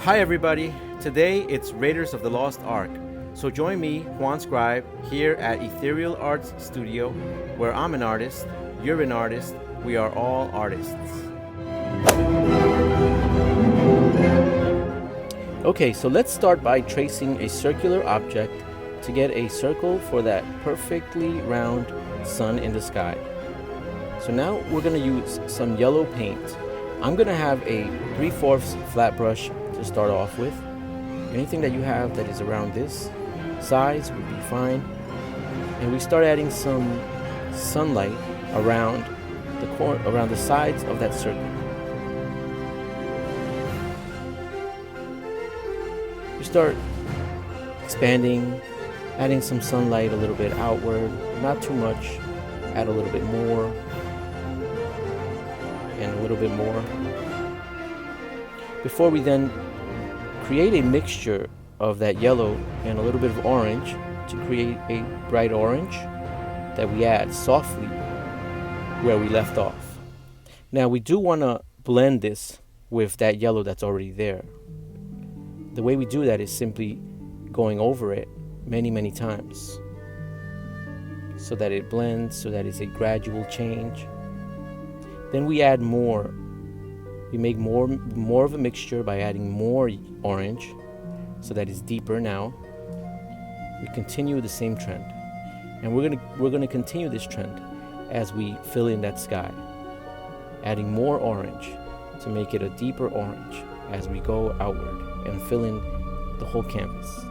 Hi everybody, today it's Raiders of the Lost Ark. So join me, Juan Scribe, here at Ethereal Arts Studio, where I'm an artist, you're an artist, we are all artists. Okay, so let's start by tracing a circular object to get a circle for that perfectly round sun in the sky. So now we're going to use some yellow paint. I'm going to have a 3/4 flat brush to start off with. Anything that you have that is around this size would be fine. And we start adding some sunlight around the sides of that circle. We start expanding, adding some sunlight a little bit outward, not too much, add a little bit more, and a little bit more. Before we then create a mixture of that yellow and a little bit of orange to create a bright orange that we add softly where we left off. Now we do want to blend this with that yellow that's already there. The way we do that is simply going over it many times so that it blends, so that it's a gradual change. Then we add more. We make more of a mixture by adding more orange so that it's deeper now. We continue the same trend. And we're gonna continue this trend as we fill in that sky, adding more orange to make it a deeper orange as we go outward and fill in the whole canvas.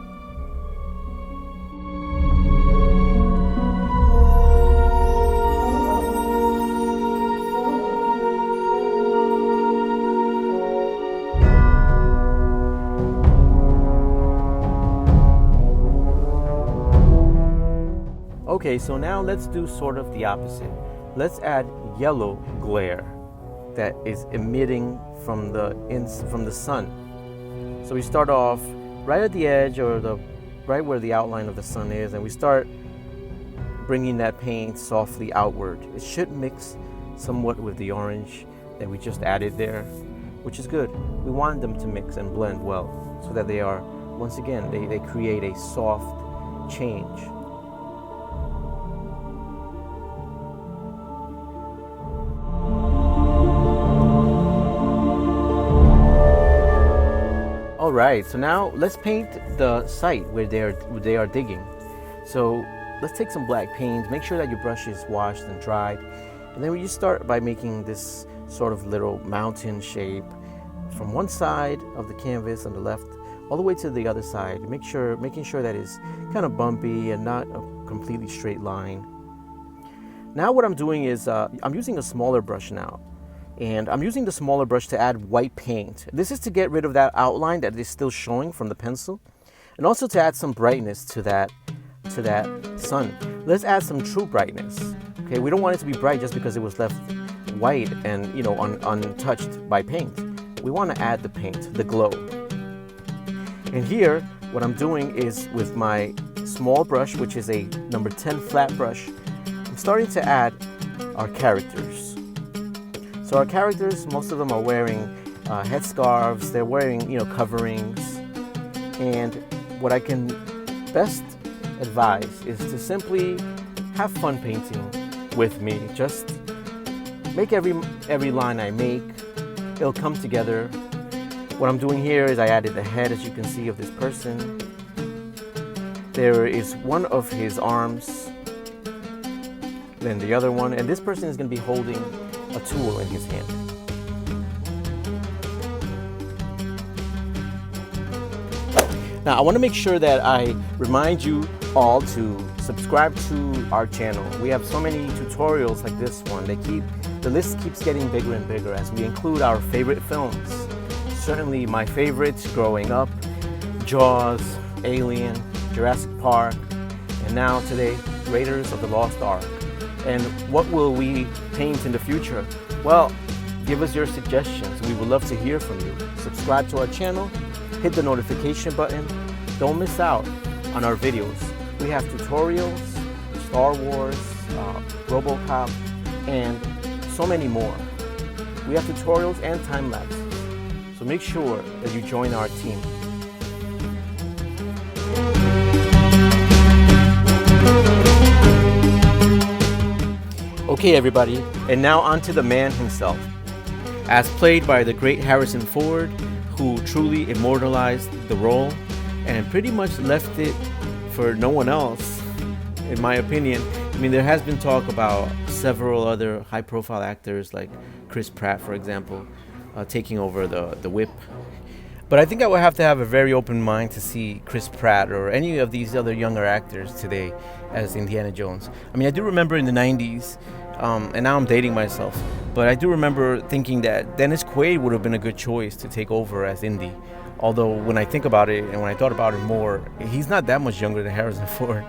Okay, so now let's do sort of the opposite. Let's add yellow glare that is emitting from the sun. So we start off right at the edge or right where the outline of the sun is, and we start bringing that paint softly outward. It should mix somewhat with the orange that we just added there, which is good. We want them to mix and blend well so that they are, once again, they create a soft change. Alright, so now let's paint the site where they are digging. So let's take some black paint, make sure that your brush is washed and dried, and then you start by making this sort of little mountain shape from one side of the canvas on the left all the way to the other side, making sure that it's kind of bumpy and not a completely straight line. Now what I'm doing is I'm using a smaller brush now. And I'm using the smaller brush to add white paint. This is to get rid of that outline that is still showing from the pencil, and also to add some brightness to that sun. Let's add some true brightness. Okay, we don't want it to be bright just because it was left white and untouched by paint. We want to add the paint, the glow. And here, what I'm doing is with my small brush, which is a number 10 flat brush, I'm starting to add our characters. So our characters, most of them are wearing headscarves, they're wearing coverings, and what I can best advise is to simply have fun painting with me. Just make every line I make, it'll come together. What I'm doing here is I added the head, as you can see, of this person. There is one of his arms, then the other one, and this person is going to be holding a tool in his hand. Now I want to make sure that I remind you all to subscribe to our channel. We have so many tutorials like this one. The list keeps getting bigger and bigger as we include our favorite films. Certainly my favorites growing up: Jaws, Alien, Jurassic Park, and now today, Raiders of the Lost Ark. And what will we paint in the future? Well, give us your suggestions. We would love to hear from you. Subscribe to our channel, hit the notification button. Don't miss out on our videos. We have tutorials, Star Wars, RoboCop, and so many more. We have tutorials and time-lapse. So make sure that you join our team. Okay everybody, and now on to the man himself. As played by the great Harrison Ford, who truly immortalized the role and pretty much left it for no one else, in my opinion. I mean, there has been talk about several other high-profile actors like Chris Pratt, for example, taking over the whip. But I think I would have to have a very open mind to see Chris Pratt or any of these other younger actors today as Indiana Jones. I mean, I do remember in the 90s, and now I'm dating myself, but I do remember thinking that Dennis Quaid would have been a good choice to take over as Indy. Although when I think about it and when I thought about it more, he's not that much younger than Harrison Ford.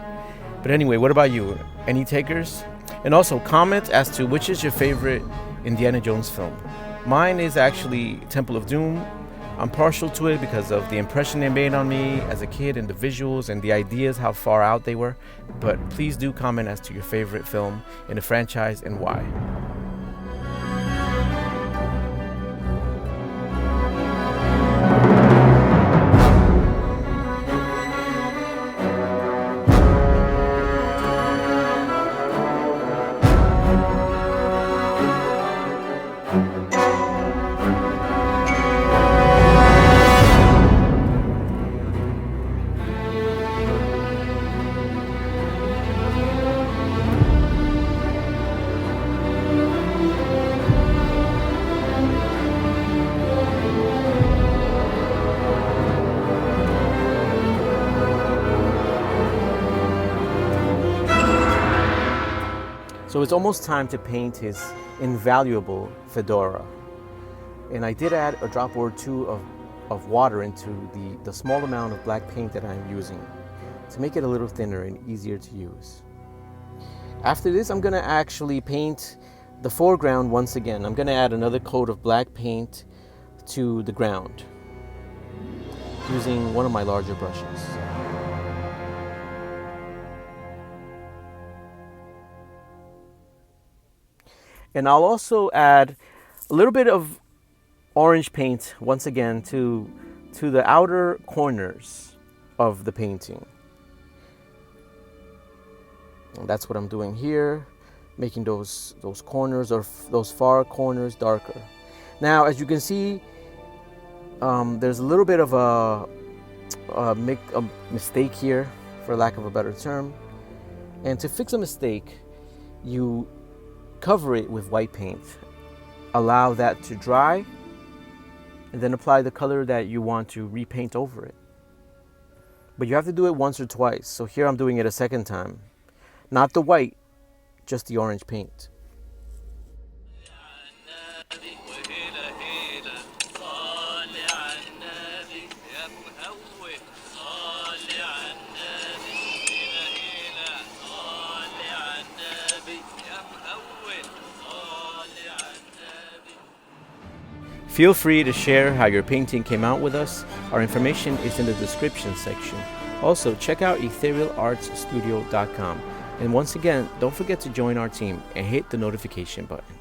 But anyway, what about you? Any takers? And also comment as to which is your favorite Indiana Jones film. Mine is actually Temple of Doom. I'm partial to it because of the impression it made on me as a kid and the visuals and the ideas, how far out they were. But please do comment as to your favorite film in the franchise and why. So it's almost time to paint his invaluable fedora. And I did add a drop or two of water into the small amount of black paint that I'm using to make it a little thinner and easier to use. After this, I'm gonna actually paint the foreground once again. I'm gonna add another coat of black paint to the ground using one of my larger brushes. And I'll also add a little bit of orange paint once again to the outer corners of the painting. And that's what I'm doing here, making those corners or those far corners darker. Now, as you can see, there's a little bit of a mistake here, for lack of a better term. And to fix a mistake, you cover it with white paint, allow that to dry, and then apply the color that you want to repaint over it. But you have to do it once or twice. So here I'm doing it a second time. Not the white, just the orange paint. Feel free to share how your painting came out with us. Our information is in the description section. Also, check out etherealartsstudio.com. And once again, don't forget to join our team and hit the notification button.